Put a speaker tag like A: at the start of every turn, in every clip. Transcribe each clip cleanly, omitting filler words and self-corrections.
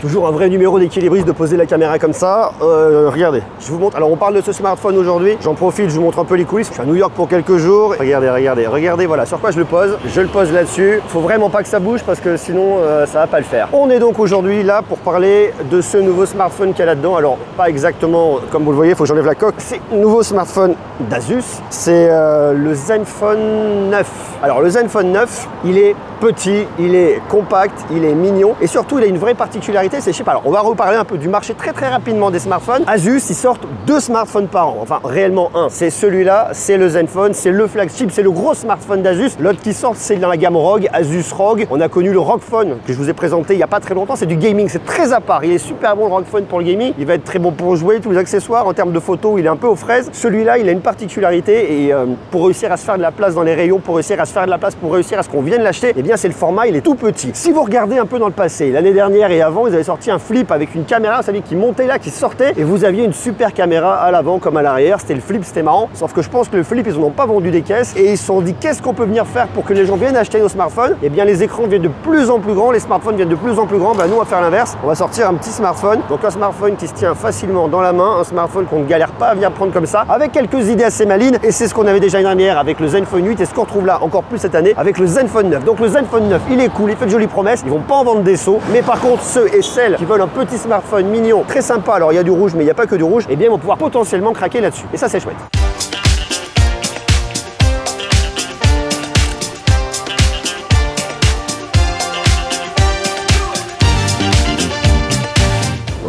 A: Toujours un vrai numéro d'équilibriste de poser la caméra comme ça. Regardez, je vous montre. Alors on parle de ce smartphone aujourd'hui. J'en profite, je vous montre un peu les coulisses. Je suis à New York pour quelques jours. Regardez, voilà sur quoi je le pose. Je le pose là-dessus. Faut vraiment pas que ça bouge parce que sinon ça va pas le faire. On est donc aujourd'hui là pour parler de ce nouveau smartphone qu'il y a là-dedans. Alors pas exactement comme vous le voyez, il faut que j'enlève la coque. C'est un nouveau smartphone d'Asus. C'est le Zenfone 9. Alors le Zenfone 9, il est petit, il est compact, il est mignon et surtout il a une vraie particularité, c'est je sais pas. Alors on va reparler un peu du marché très rapidement des smartphones. Asus, ils sortent 2 smartphones par an, enfin réellement un. C'est celui-là, c'est le Zenfone, c'est le flagship, c'est le gros smartphone d'Asus. L'autre qui sort, c'est dans la gamme ROG, Asus ROG. On a connu le ROG Phone que je vous ai présenté il y a pas très longtemps, c'est du gaming, c'est très à part. Il est super bon le ROG Phone pour le gaming, il va être très bon pour jouer, tous les accessoires. En termes de photos, il est un peu aux fraises. Celui-là, il a une particularité et pour réussir à se faire de la place dans les rayons, pour réussir à se faire de la place, pour réussir à ce qu'on vienne l'acheter, eh bien c'est le format, il est tout petit. Si vous regardez un peu dans le passé, l'année dernière et avant, ils avaient sorti un flip avec une caméra, vous savez, qui montait là, qui sortait, et vous aviez une super caméra à l'avant comme à l'arrière. C'était le flip, c'était marrant. Sauf que je pense que le flip, ils n'ont pas vendu des caisses et ils se sont dit qu'est-ce qu'on peut venir faire pour que les gens viennent acheter nos smartphones. Eh bien, les écrans viennent de plus en plus grands, les smartphones viennent de plus en plus grands. Ben, nous, on va faire l'inverse. On va sortir un petit smartphone. Donc, un smartphone qui se tient facilement dans la main, un smartphone qu'on ne galère pas à venir prendre comme ça, avec quelques idées assez malines. Et c'est ce qu'on avait déjà une dernière avec le Zenfone 8 et ce qu'on retrouve là encore plus cette année avec le Zenfone 9. Donc, le Zenfone 9, il est cool, il fait de jolies promesses. Ils vont pas en vendre des sauts. Mais par contre, ceux et celles qui veulent un petit smartphone mignon, très sympa, alors il y a du rouge, mais il n'y a pas que du rouge, eh bien, ils vont pouvoir potentiellement craquer là-dessus. Et ça, c'est chouette.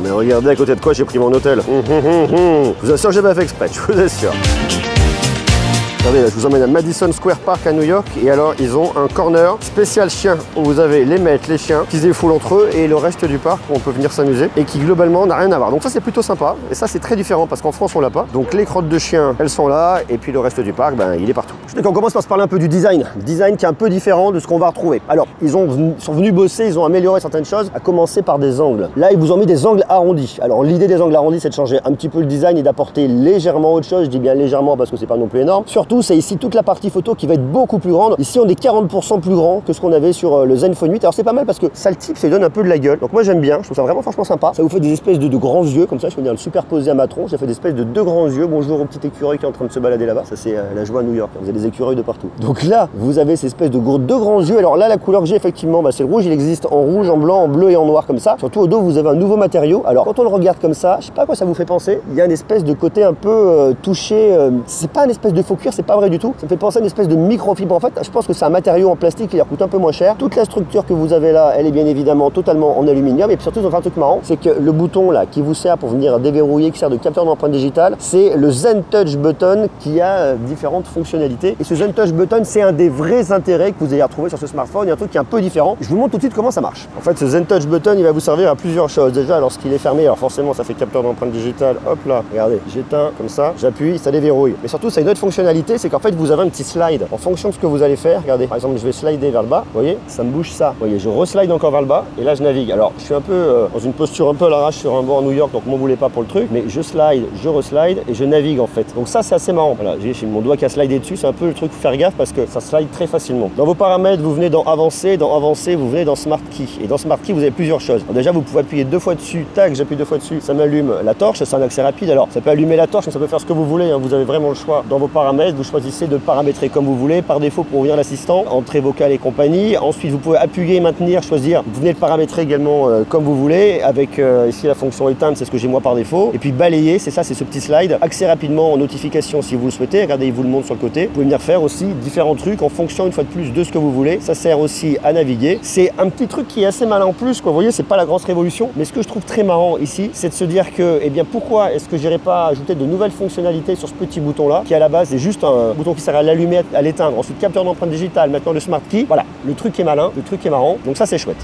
A: Mais regardez à côté de quoi j'ai pris mon hôtel. Je vous assure, j'ai pas fait exprès, je vous assure. Regardez là, je vous emmène à Madison Square Park à New York et alors ils ont un corner spécial chien où vous avez les maîtres, les chiens qui se défoulent entre eux et le reste du parc où on peut venir s'amuser et qui globalement n'a rien à voir. Donc ça c'est plutôt sympa et ça c'est très différent parce qu'en France on l'a pas. Donc les crottes de chiens elles sont là et puis le reste du parc ben il est partout. Je sais qu'on commence par se parler un peu du design. Le design qui est un peu différent de ce qu'on va retrouver. Alors ils sont venus bosser, ils ont amélioré certaines choses, à commencer par des angles. Là ils vous ont mis des angles arrondis. Alors l'idée des angles arrondis c'est de changer un petit peu le design et d'apporter légèrement autre chose. Je dis bien légèrement parce que c'est pas non plus énorme. Surtout c'est ici toute la partie photo qui va être beaucoup plus grande. Ici on est 40% plus grand que ce qu'on avait sur le Zenfone 8. Alors c'est pas mal parce que ça le type, ça lui donne un peu de la gueule. Donc moi j'aime bien, je trouve ça vraiment franchement sympa. Ça vous fait des espèces de grands yeux comme ça, je peux venir le superposer à ma tronche. Ça fait des espèces de 2 grands yeux. Bonjour au petit écureuil qui est en train de se balader là-bas. Ça c'est la joie à New York, vous avez des écureuils de partout. Donc là vous avez ces espèces de 2 grands yeux. Alors là la couleur que j'ai effectivement, bah, c'est le rouge, il existe en rouge, en blanc, en bleu et en noir comme ça. Surtout au dos vous avez un nouveau matériau. Alors quand on le regarde comme ça, je sais pas à quoi ça vous fait penser. Il y a une espèce de côté un peu touché, c'est pas une espèce de faux cuir, c'est pas vrai du tout. Ça me fait penser à une espèce de microfibre. En fait, je pense que c'est un matériau en plastique qui leur coûte un peu moins cher. Toute la structure que vous avez là, elle est bien évidemment totalement en aluminium. Et puis surtout, ils ont fait un truc marrant, c'est que le bouton là qui vous sert pour venir déverrouiller, qui sert de capteur d'empreinte digitale, c'est le Zen Touch Button qui a différentes fonctionnalités. Et ce Zen Touch Button, c'est un des vrais intérêts que vous allez retrouver sur ce smartphone. Il y a un truc qui est un peu différent. Je vous montre tout de suite comment ça marche. En fait, ce Zen Touch Button, il va vous servir à plusieurs choses. Déjà, lorsqu'il est fermé, alors forcément, ça fait capteur d'empreinte digitale. Hop là, regardez, j'éteins comme ça, j'appuie, ça déverrouille. Mais surtout, ça a une autre fonctionnalité, c'est qu'en fait, vous avez un petit slide. En fonction de ce que vous allez faire, regardez, par exemple je vais slider vers le bas, vous voyez, ça me bouge ça, vous voyez, je reslide encore vers le bas et là je navigue. Alors je suis un peu dans une posture un peu à l'arrache sur un banc à New York, donc m'en voulez pas pour le truc, mais je slide, je reslide et je navigue en fait. Donc ça c'est assez marrant. Voilà, j'ai mon doigt qui a slidé dessus, c'est un peu le truc, faut faire gaffe parce que ça slide très facilement. Dans vos paramètres, vous venez dans avancer, vous venez dans Smart Key. Et dans Smart Key, vous avez plusieurs choses. Alors, déjà vous pouvez appuyer 2 fois dessus, tac, j'appuie 2 fois dessus, ça m'allume la torche, c'est un accès rapide. Alors ça peut allumer la torche, mais ça peut faire ce que vous voulez, hein. Vous avez vraiment le choix dans vos paramètres, vous choisissez de paramétrer comme vous voulez. Par défaut pour ouvrir l'assistant, entrée vocale et compagnie. Ensuite, vous pouvez appuyer, maintenir, choisir. Vous venez le paramétrer également comme vous voulez. Avec ici la fonction éteindre, c'est ce que j'ai moi par défaut. Et puis balayer, c'est ça, c'est ce petit slide. Accès rapidement en notification si vous le souhaitez. Regardez, il vous le montre sur le côté. Vous pouvez venir faire aussi différents trucs en fonction, une fois de plus, de ce que vous voulez. Ça sert aussi à naviguer. C'est un petit truc qui est assez malin en plus, quoi. Vous voyez, c'est pas la grosse révolution. Mais ce que je trouve très marrant ici, c'est de se dire que, eh bien, pourquoi est-ce que j'irais pas ajouter de nouvelles fonctionnalités sur ce petit bouton-là, qui à la base est juste un bouton qui sert à l'allumer, à l'éteindre. Ensuite, capteur d'empreinte digitale, maintenant le Smart Key. Voilà, le truc est malin, le truc est marrant, donc ça c'est chouette.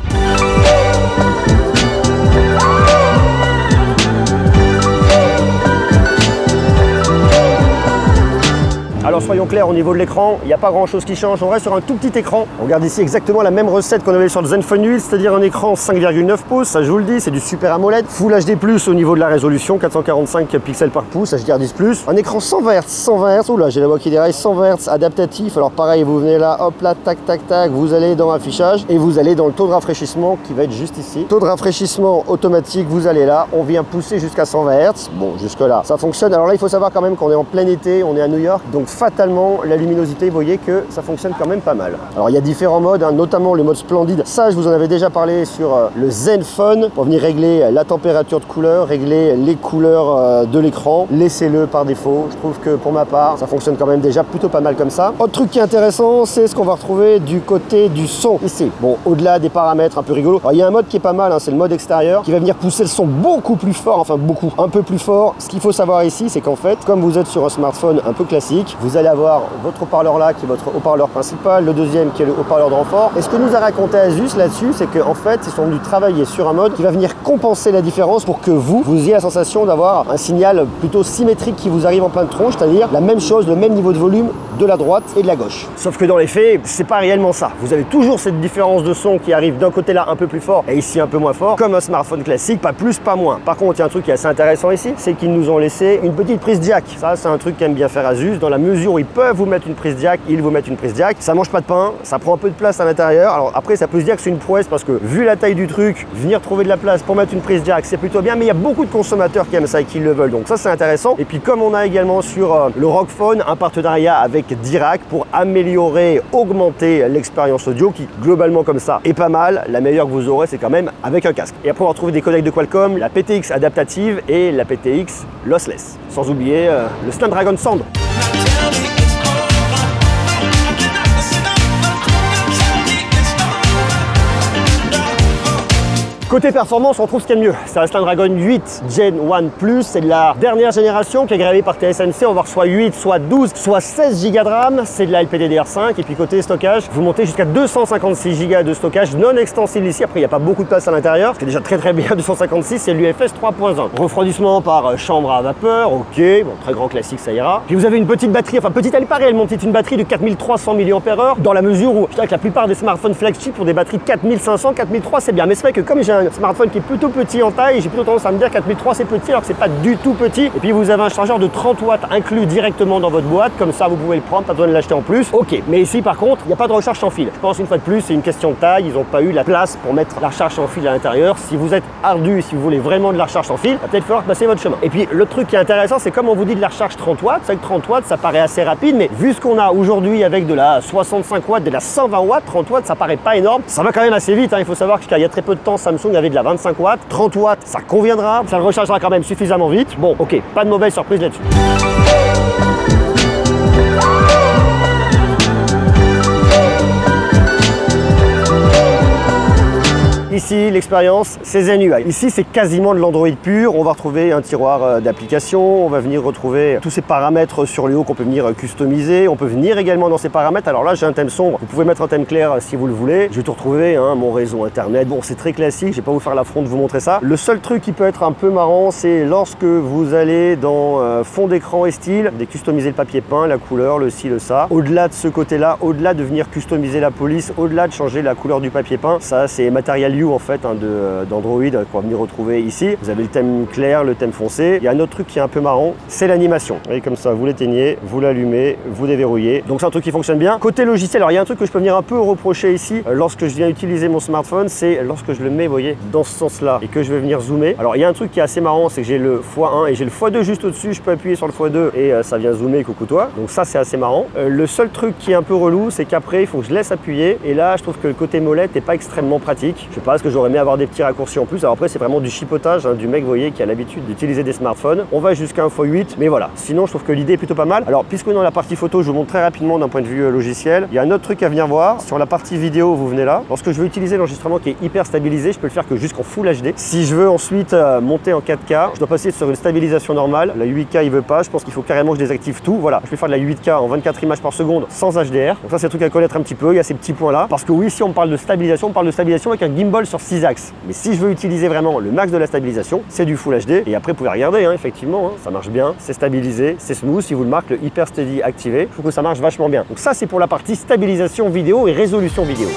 A: Alors soyons clairs, au niveau de l'écran, il n'y a pas grand chose qui change, on reste sur un tout petit écran. On regarde ici exactement la même recette qu'on avait sur le Zenfone 8, c'est-à-dire un écran 5,9 pouces, ça je vous le dis, c'est du Super AMOLED, Full HD+, au niveau de la résolution, 445 pixels par pouce, HDR10+, un écran 120 Hz, oula j'ai la voix qui déraille, 120 Hz adaptatif, alors pareil, vous venez là, hop là, tac tac tac, vous allez dans affichage et vous allez dans le taux de rafraîchissement qui va être juste ici. Taux de rafraîchissement automatique, vous allez là, on vient pousser jusqu'à 120 Hz, bon jusque là ça fonctionne. Alors là il faut savoir quand même qu'on est en plein été, on est à New York, donc fatalement la luminosité, vous voyez que ça fonctionne quand même pas mal. Alors il y a différents modes, hein, notamment le mode splendide, ça je vous en avais déjà parlé sur le Zenfone, pour venir régler la température de couleur, régler les couleurs de l'écran, laissez-le par défaut. Je trouve que pour ma part ça fonctionne quand même déjà plutôt pas mal comme ça. Autre truc qui est intéressant, c'est ce qu'on va retrouver du côté du son ici. Bon, au-delà des paramètres un peu rigolos, il y a un mode qui est pas mal, hein, c'est le mode extérieur qui va venir pousser le son beaucoup plus fort, enfin beaucoup, un peu plus fort. Ce qu'il faut savoir ici, c'est qu'en fait, comme vous êtes sur un smartphone un peu classique, vous allez avoir votre haut-parleur là qui est votre haut-parleur principal, le deuxième qui est le haut-parleur de renfort. Et ce que nous a raconté Asus là-dessus, c'est qu'en fait, ils sont venus travailler sur un mode qui va venir compenser la différence pour que vous ayez la sensation d'avoir un signal plutôt symétrique qui vous arrive en plein de tronche, c'est-à-dire la même chose, le même niveau de volume de la droite et de la gauche. Sauf que dans les faits, c'est pas réellement ça. Vous avez toujours cette différence de son qui arrive d'un côté là un peu plus fort et ici un peu moins fort, comme un smartphone classique, pas plus, pas moins. Par contre, il y a un truc qui est assez intéressant ici, c'est qu'ils nous ont laissé une petite prise jack. Ça, c'est un truc qu'aime bien faire Asus, dans la mesure où ils peuvent vous mettre une prise jack, ils vous mettent une prise jack. Ça mange pas de pain, ça prend un peu de place à l'intérieur. Alors après, ça peut se dire que c'est une prouesse parce que vu la taille du truc, venir trouver de la place pour mettre une prise jack, c'est plutôt bien, mais il y a beaucoup de consommateurs qui aiment ça et qui le veulent. Donc ça, c'est intéressant. Et puis comme on a également sur le ROG Phone un partenariat avec Dirac pour améliorer, augmenter l'expérience audio qui globalement comme ça est pas mal. La meilleure que vous aurez, c'est quand même avec un casque. Et après, on va retrouver des codecs de Qualcomm, la PTX adaptative et la PTX lossless. Sans oublier le Snapdragon Sound. Côté performance, on trouve ce qu'il y a de mieux. C'est un Snapdragon 8 Gen 1 Plus, c'est de la dernière génération qui est gravée par TSMC. On va voir soit 8, soit 12, soit 16 Go de RAM. C'est de la LPDDR5. Et puis côté stockage, vous montez jusqu'à 256 Go de stockage non extensible ici. Après, il n'y a pas beaucoup de place à l'intérieur. C'est déjà très bien. 256, c'est l'UFS 3.1. Refroidissement par chambre à vapeur, ok. Bon, très grand classique, ça ira. Puis vous avez une petite batterie, enfin petite, elle est pas réellement petite, une batterie de 4300 mAh dans la mesure où je dirais que la plupart des smartphones flagship ont des batteries 4500, 4300, c'est bien. Mais c'est vrai que comme j'ai un smartphone qui est plutôt petit en taille, j'ai plutôt tendance à me dire 4300 c'est petit alors que c'est pas du tout petit. Et puis vous avez un chargeur de 30 watts inclus directement dans votre boîte, comme ça vous pouvez le prendre, pas besoin de l'acheter en plus. Ok, mais ici par contre, il n'y a pas de recharge sans fil. Je pense une fois de plus, c'est une question de taille, ils n'ont pas eu la place pour mettre la recharge sans fil à l'intérieur. Si vous êtes ardu, si vous voulez vraiment de la recharge sans fil, il va peut-être falloir passer votre chemin. Et puis le truc qui est intéressant, c'est comme on vous dit de la recharge 30 watts, c'est que 30 watts ça paraît assez rapide, mais vu ce qu'on a aujourd'hui avec de la 65 watts, de la 120 watts, 30 watts ça paraît pas énorme, ça va quand même assez vite, hein. Il faut savoir qu'il y a très peu de temps Samsung avait de la 25 watts, 30 watts, ça conviendra, ça le rechargera quand même suffisamment vite. Bon, ok, pas de mauvaise surprise là-dessus. Ici, l'expérience, c'est Zen UI. Ici, c'est quasiment de l'Android pur. On va retrouver un tiroir d'applications. On va venir retrouver tous ces paramètres sur le haut qu'on peut venir customiser. On peut venir également dans ces paramètres. Alors là, j'ai un thème sombre. Vous pouvez mettre un thème clair si vous le voulez. Je vais tout retrouver, hein, mon réseau internet. Bon, c'est très classique. Je vais pas vous faire l'affront de vous montrer ça. Le seul truc qui peut être un peu marrant, c'est lorsque vous allez dans fond d'écran et style, de customiser le papier peint, la couleur, le ci, le ça. Au-delà de ce côté-là, au-delà de venir customiser la police, au-delà de changer la couleur du papier peint, ça, c'est Material You en fait hein, d'Android qu'on va venir retrouver ici. Vous avez le thème clair, le thème foncé. Il y a un autre truc qui est un peu marrant, c'est l'animation. Vous voyez comme ça, vous l'éteignez, vous l'allumez, vous déverrouillez. Donc c'est un truc qui fonctionne bien. Côté logiciel, alors il y a un truc que je peux venir un peu reprocher ici lorsque je viens utiliser mon smartphone, c'est lorsque je le mets, vous voyez, dans ce sens-là et que je vais venir zoomer. Alors il y a un truc qui est assez marrant, c'est que j'ai le x1 et j'ai le x2 juste au-dessus. Je peux appuyer sur le x2 et ça vient zoomer, coucou toi. Donc ça c'est assez marrant. Le seul truc qui est un peu relou, c'est qu'après il faut que je laisse appuyer et là je trouve que le côté molette n'est pas extrêmement pratique. Je sais pas, ce que j'aurais aimé avoir des petits raccourcis en plus. Alors après c'est vraiment du chipotage hein, du mec, vous voyez, qui a l'habitude d'utiliser des smartphones. On va jusqu'à un x8, mais voilà. Sinon je trouve que l'idée est plutôt pas mal. Alors puisqu'on est dans la partie photo, je vous montre très rapidement d'un point de vue logiciel. Il y a un autre truc à venir voir. Sur la partie vidéo, vous venez là. Lorsque je veux utiliser l'enregistrement qui est hyper stabilisé, je peux le faire que jusqu'en Full HD. Si je veux ensuite monter en 4K, je dois passer sur une stabilisation normale. La 8K il veut pas. Je pense qu'il faut carrément que je désactive tout. Voilà, je peux faire de la 8K en 24 images par seconde sans HDR. Donc ça c'est un truc à connaître un petit peu. Il y a ces petits points là. Parce que oui, si on parle de stabilisation avec un gimbal sur 6 axes. Mais si je veux utiliser vraiment le max de la stabilisation, c'est du Full HD. Et après, vous pouvez regarder, hein, effectivement, hein, ça marche bien, c'est stabilisé, c'est smooth. Si vous le marquez, le Hyper Steady activé, je trouve que ça marche vachement bien. Donc ça, c'est pour la partie stabilisation vidéo et résolution vidéo.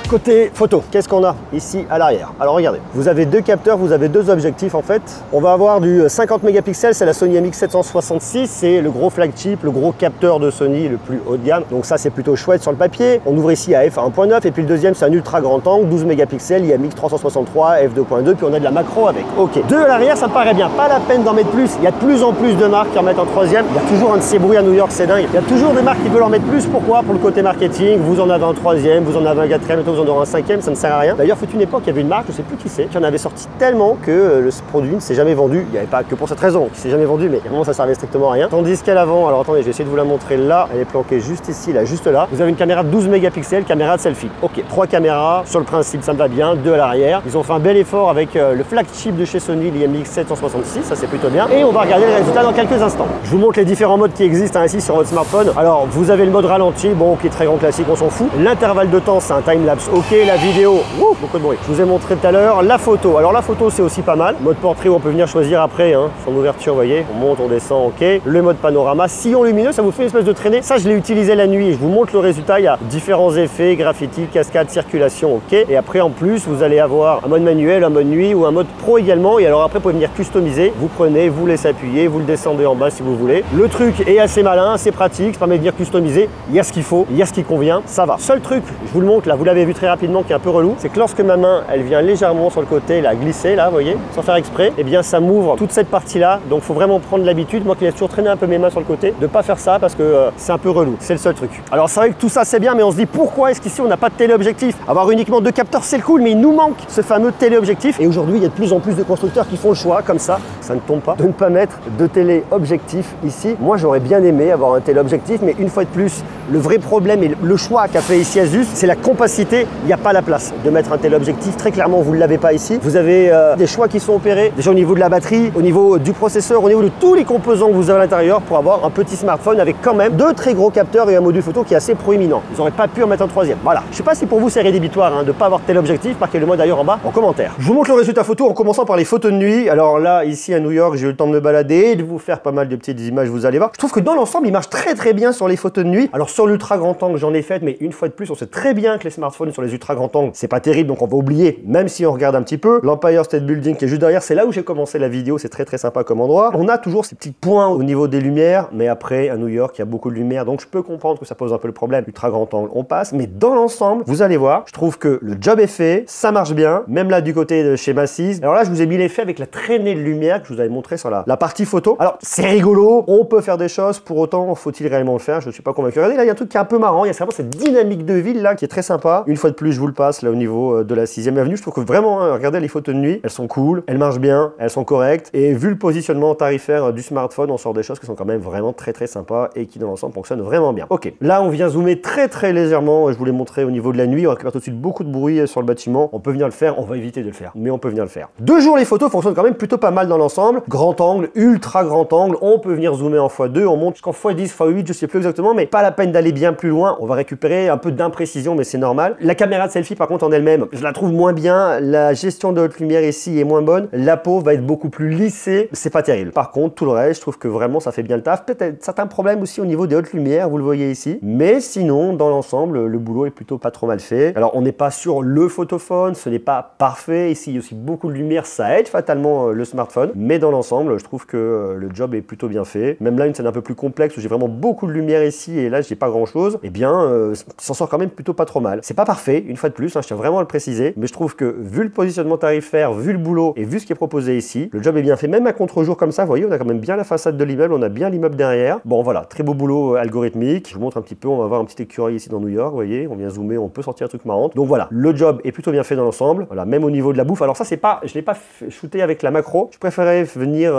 A: Côté photo, qu'est-ce qu'on a ici à l'arrière? Alors regardez, vous avez deux capteurs, vous avez deux objectifs en fait. On va avoir du 50 mégapixels, c'est la Sony MX766, c'est le gros flagship, le gros capteur de Sony le plus haut de gamme. Donc ça c'est plutôt chouette sur le papier. On ouvre ici à f1.9 et puis le deuxième c'est un ultra grand angle, 12 mégapixels, IMX 363, f2.2, puis on a de la macro avec. Ok, deux à l'arrière ça me paraît bien, pas la peine d'en mettre plus. Il y a de plus en plus de marques qui en mettent un troisième. Il y a toujours un de ces bruits à New York, c'est dingue. Il y a toujours des marques qui veulent en mettre plus. Pourquoi? Pour le côté marketing, vous en avez un troisième, vous en avez un quatrième, vous en aurez un cinquième, ça ne sert à rien. D'ailleurs, fut une époque, il y avait une marque, je sais plus qui c'est, qui en avait sorti tellement que ce produit ne s'est jamais vendu. Il n'y avait pas que pour cette raison, il s'est jamais vendu, mais vraiment ça servait strictement à rien. Tandis qu'à l'avant, alors attendez, je vais essayer de vous la montrer là, elle est planquée juste ici, là, juste là. Vous avez une caméra de 12 mégapixels, caméra de selfie. Ok, 3 caméras, sur le principe, ça me va bien, 2 à l'arrière. Ils ont fait un bel effort avec le flagship de chez Sony, l'IMX 766, ça c'est plutôt bien. Et on va regarder les résultats dans quelques instants. Je vous montre les différents modes qui existent ici sur votre smartphone. Alors, vous avez le mode ralenti, bon, qui est très grand classique, on s'en fout. L'intervalle de temps, c'est un time-lapse, ok, la vidéo, beaucoup de bruit. Je vous ai montré tout à l'heure la photo. Alors la photo c'est aussi pas mal. Mode portrait où on peut venir choisir après, hein, son ouverture, vous voyez. On monte, on descend, ok. Le mode panorama, sillon lumineux, ça vous fait une espèce de traînée. Ça je l'ai utilisé la nuit. Je vous montre le résultat. Il y a différents effets, graffiti, cascade, circulation, ok. Et après en plus vous allez avoir un mode manuel, un mode nuit ou un mode pro également. Et alors après vous pouvez venir customiser. Vous prenez, vous laissez appuyer, vous le descendez en bas si vous voulez. Le truc est assez malin, assez pratique, ça permet de venir customiser. Il y a ce qu'il faut, il y a ce qui convient, ça va. Seul truc, je vous le montre là, vous l'avez vu très rapidement, qui est un peu relou, c'est que lorsque ma main elle vient légèrement sur le côté, là, glisser là, vous voyez, sans faire exprès, et bien ça m'ouvre toute cette partie là. Donc faut vraiment prendre l'habitude, moi qui laisse toujours traîner un peu mes mains sur le côté, de pas faire ça parce que c'est un peu relou. C'est le seul truc. Alors c'est vrai que tout ça c'est bien, mais on se dit pourquoi est-ce qu'ici on n'a pas de téléobjectif? Avoir uniquement deux capteurs c'est cool, mais il nous manque ce fameux téléobjectif. Et aujourd'hui il y a de plus en plus de constructeurs qui font le choix comme ça ne tombe pas, de ne pas mettre de téléobjectif ici. Moi j'aurais bien aimé avoir un téléobjectif, mais une fois de plus, le vrai problème et le choix qu'a fait ici Asus, c'est la compacité. Il n'y a pas la place de mettre un téléobjectif. Très clairement, vous ne l'avez pas ici. Vous avez des choix qui sont opérés, déjà au niveau de la batterie, au niveau du processeur, au niveau de tous les composants que vous avez à l'intérieur pour avoir un petit smartphone avec quand même deux très gros capteurs et un module photo qui est assez proéminent. Ils n'auraient pas pu en mettre un troisième. Voilà. Je ne sais pas si pour vous c'est rédhibitoire de ne pas avoir téléobjectif. Marquez le mot d'ailleurs en bas en commentaire. Je vous montre le résultat photo en commençant par les photos de nuit. Alors là, ici à New York, j'ai eu le temps de me balader et de vous faire pas mal de petites images, vous allez voir. Je trouve que dans l'ensemble, il marche très bien sur les photos de nuit. Alors sur l'ultra grand angle, j'en ai fait, mais une fois de plus, on sait très bien que les smartphones sur les ultra grand angle, c'est pas terrible, donc on va oublier, même si on regarde un petit peu. L'Empire State Building qui est juste derrière, c'est là où j'ai commencé la vidéo, c'est très sympa comme endroit. On a toujours ces petits points au niveau des lumières, mais après, à New York, il y a beaucoup de lumière, donc je peux comprendre que ça pose un peu le problème. Ultra grand angle, on passe, mais dans l'ensemble, vous allez voir, je trouve que le job est fait, ça marche bien, même là du côté de chez Macy's. Alors là, je vous ai mis l'effet avec la traînée de lumière que je vous avais montré sur la partie photo. Alors, c'est rigolo, on peut faire des choses, pour autant, faut-il réellement le faire? Je ne suis pas convaincu. Regardez, là, il y a un truc qui est un peu marrant, il y a vraiment cette dynamique de ville là qui est très sympa. Une fois de plus, je vous le passe là au niveau de la 6e avenue. Je trouve que vraiment, regardez les photos de nuit, elles sont cool, elles marchent bien, elles sont correctes. Et vu le positionnement tarifaire du smartphone, on sort des choses qui sont quand même vraiment très sympas et qui dans l'ensemble fonctionnent vraiment bien. Ok, là on vient zoomer très légèrement. Je vous l'ai montré au niveau de la nuit. On récupère tout de suite beaucoup de bruit sur le bâtiment. On peut venir le faire, on va éviter de le faire, mais on peut venir le faire. De jour, les photos fonctionnent quand même plutôt pas mal dans l'ensemble. Grand angle, ultra grand angle. On peut venir zoomer en x2, on monte jusqu'en x10, x8, je sais plus exactement, mais pas la peine d'aller bien plus loin. On va récupérer un peu d'imprécision, mais c'est normal. La caméra de selfie, par contre, en elle-même, je la trouve moins bien. La gestion de haute lumière ici est moins bonne. La peau va être beaucoup plus lissée. C'est pas terrible. Par contre, tout le reste, je trouve que vraiment ça fait bien le taf. Peut-être certains problèmes aussi au niveau des hautes lumières, vous le voyez ici. Mais sinon, dans l'ensemble, le boulot est plutôt pas trop mal fait. Alors, on n'est pas sur le photophone, ce n'est pas parfait. Ici, il y a aussi beaucoup de lumière, ça aide fatalement le smartphone. Mais dans l'ensemble, je trouve que le job est plutôt bien fait. Même là, une scène un peu plus complexe où j'ai vraiment beaucoup de lumière ici et là, j'ai pas grand chose. Eh bien, s'en sort quand même plutôt pas trop mal. C'est pas parfait, une fois de plus, je tiens vraiment à le préciser. Mais je trouve que vu le positionnement tarifaire, vu le boulot et vu ce qui est proposé ici, le job est bien fait. Même à contre-jour comme ça, vous voyez, on a quand même bien la façade de l'immeuble, on a bien l'immeuble derrière. Bon, voilà, très beau boulot algorithmique. Je vous montre un petit peu, on va voir un petit écureuil ici dans New York, vous voyez, on vient zoomer, on peut sortir un truc marrant. Donc voilà, le job est plutôt bien fait dans l'ensemble. Voilà, même au niveau de la bouffe. Alors ça, c'est pas, je l'ai pas shooté avec la macro. Je préférais venir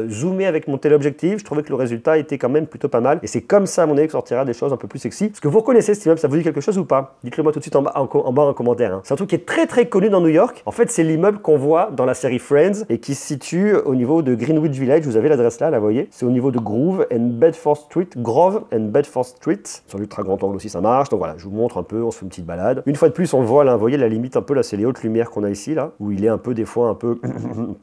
A: zoomer avec mon téléobjectif. Je trouvais que le résultat était quand même plutôt pas mal. Et c'est comme ça, à mon avis, que sortira des choses un peu plus sexy. Est-ce que vous reconnaissez cet immeuble, ça vous dit quelque chose ou pas? Dites-le moi tout de suite en bas. bas en commentaire. Hein. C'est un truc qui est très connu dans New York. En fait, c'est l'immeuble qu'on voit dans la série Friends et qui se situe au niveau de Greenwich Village. Vous avez l'adresse là, vous voyez. C'est au niveau de Grove and Bedford Street. Sur l'ultra grand angle aussi, ça marche. Donc voilà, je vous montre un peu, on se fait une petite balade. Une fois de plus, on le voit là, vous voyez la limite un peu là, c'est les hautes lumières qu'on a ici là, où il est un peu des fois un peu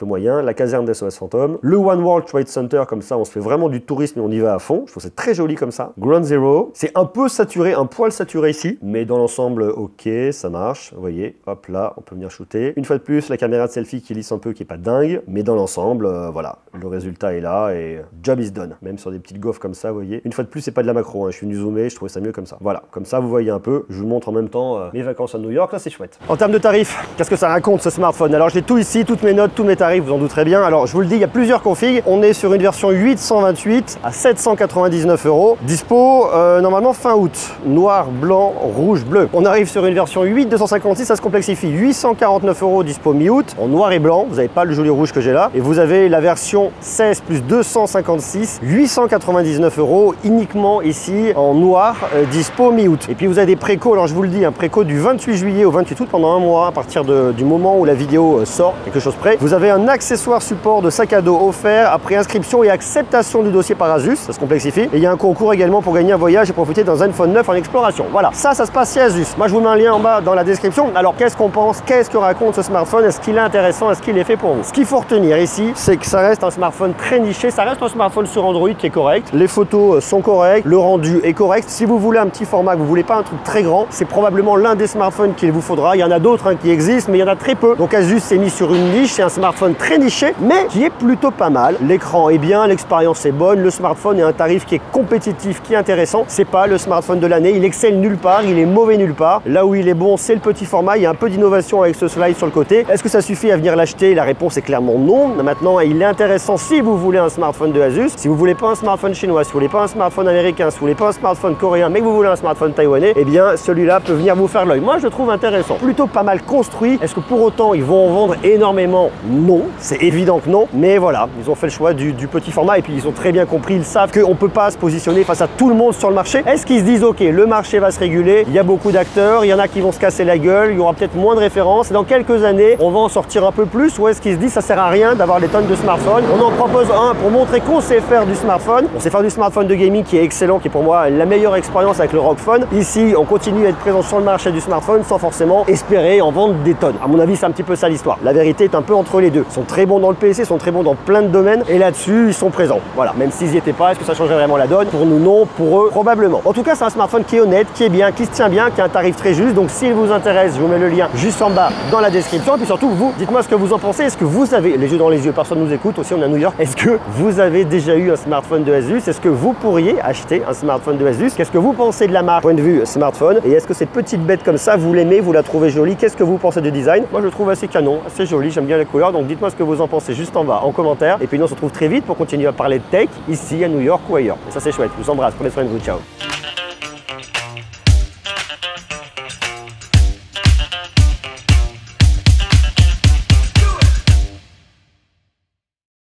A: moyen. La caserne des SOS Fantômes. Le One World Trade Center, comme ça, on se fait vraiment du tourisme et on y va à fond. Je trouve c'est très joli comme ça. Ground Zero, c'est un peu saturé, un poil saturé ici, mais dans l'ensemble, ok, ça marche. Vous voyez, hop là, on peut venir shooter. Une fois de plus, la caméra de selfie qui lisse un peu, qui est pas dingue, mais dans l'ensemble, voilà, le résultat est là et job is done. Même sur des petites gaufres comme ça, vous voyez. Une fois de plus, c'est pas de la macro, hein. Je suis venu zoomer, je trouvais ça mieux comme ça. Voilà, comme ça, vous voyez un peu. Je vous montre en même temps mes vacances à New York, là, c'est chouette. En termes de tarifs, qu'est-ce que ça raconte ce smartphone? Alors, j'ai tout ici, toutes mes notes, tous mes tarifs, vous en douterez bien. Alors, je vous le dis, il y a plusieurs configs. On est sur une version 828 à 799 €. Dispo, normalement fin août. Noir, blanc, rouge, bleu. On arrive sur une version 8 256, ça se complexifie. 849 € dispo mi-août, en noir et blanc. Vous n'avez pas le joli rouge que j'ai là. Et vous avez la version 16 plus 256, 899 € uniquement ici en noir, dispo mi-août. Et puis vous avez des précos, alors je vous le dis, un préco du 28 juillet au 28 août pendant un mois à partir du moment où la vidéo sort, quelque chose près. Vous avez un accessoire support de sac à dos offert après inscription et acceptation du dossier par Asus, ça se complexifie. Et il y a un concours également pour gagner un voyage et profiter d'un Zenfone 9 en exploration. Voilà, ça se passe chez Asus. Moi je vous mets un lien en bas dans la description. Alors qu'est-ce qu'on pense? Qu'est-ce que raconte ce smartphone? Est-ce qu'il est intéressant? Est-ce qu'il est fait pour vous? Ce qu'il faut retenir ici, c'est que ça reste un smartphone très niché, ça reste un smartphone sur Android qui est correct. Les photos sont correctes, le rendu est correct. Si vous voulez un petit format, que vous voulez pas un truc très grand, c'est probablement l'un des smartphones qu'il vous faudra. Il y en a d'autres qui existent, mais il y en a très peu. Donc Asus s'est mis sur une niche, c'est un smartphone très niché, mais qui est plutôt pas mal. L'écran est bien, l'expérience est bonne, le smartphone est un tarif qui est compétitif, qui est intéressant. C'est pas le smartphone de l'année, il excelle nulle part, il est mauvais nulle part. Là où il est bon, c'est le petit format, il y a un peu d'innovation avec ce slide sur le côté. Est-ce que ça suffit à venir l'acheter? La réponse est clairement non. Maintenant, il est intéressant si vous voulez un smartphone de Asus. Si vous voulez pas un smartphone chinois, si vous voulez pas un smartphone américain, si vous voulez pas un smartphone coréen, mais que vous voulez un smartphone taïwanais, eh bien celui-là peut venir vous faire l'œil. Moi, je le trouve intéressant, plutôt pas mal construit. Est-ce que pour autant ils vont en vendre énormément? Non, c'est évident que non. Mais voilà, ils ont fait le choix du petit format et puis ils ont très bien compris, ils savent qu'on peut pas se positionner face à tout le monde sur le marché. Est-ce qu'ils se disent ok, le marché va se réguler, il y a beaucoup d'acteurs, il y en a qui vont se casser la gueule, il y aura peut-être moins de références, dans quelques années on va en sortir un peu plus, ou est-ce qu'ils se disent ça sert à rien d'avoir des tonnes de smartphones? On en propose un pour montrer qu'on sait faire du smartphone. On sait faire du smartphone de gaming qui est excellent, qui est pour moi la meilleure expérience avec le ROG Phone. Ici on continue à être présent sur le marché du smartphone sans forcément espérer en vendre des tonnes. À mon avis c'est un petit peu ça l'histoire. La vérité est un peu entre les deux. Ils sont très bons dans le PC, ils sont très bons dans plein de domaines et là-dessus ils sont présents. Voilà, même s'ils n'y étaient pas, est-ce que ça changerait vraiment la donne? Pour nous non, pour eux probablement. En tout cas c'est un smartphone qui est honnête, qui est bien, qui se tient bien, qui a un tarif très juste. Donc s'il vous intéresse, je vous mets le lien juste en bas dans la description. Et puis surtout vous, dites-moi ce que vous en pensez. Est-ce que vous avez les yeux dans les yeux? Personne nous écoute, aussi on est à New York. Est-ce que vous avez déjà eu un smartphone de Asus? Est-ce que vous pourriez acheter un smartphone de Asus? Qu'est-ce que vous pensez de la marque point de vue smartphone? Et est-ce que cette petite bête comme ça, vous l'aimez, vous la trouvez jolie? Qu'est-ce que vous pensez du design? Moi je le trouve assez canon, assez joli, j'aime bien les couleurs. Donc dites-moi ce que vous en pensez juste en bas en commentaire. Et puis nous on se retrouve très vite pour continuer à parler de tech ici à New York ou ailleurs. Et ça c'est chouette. Je vous embrasse, prenez soin de vous, ciao.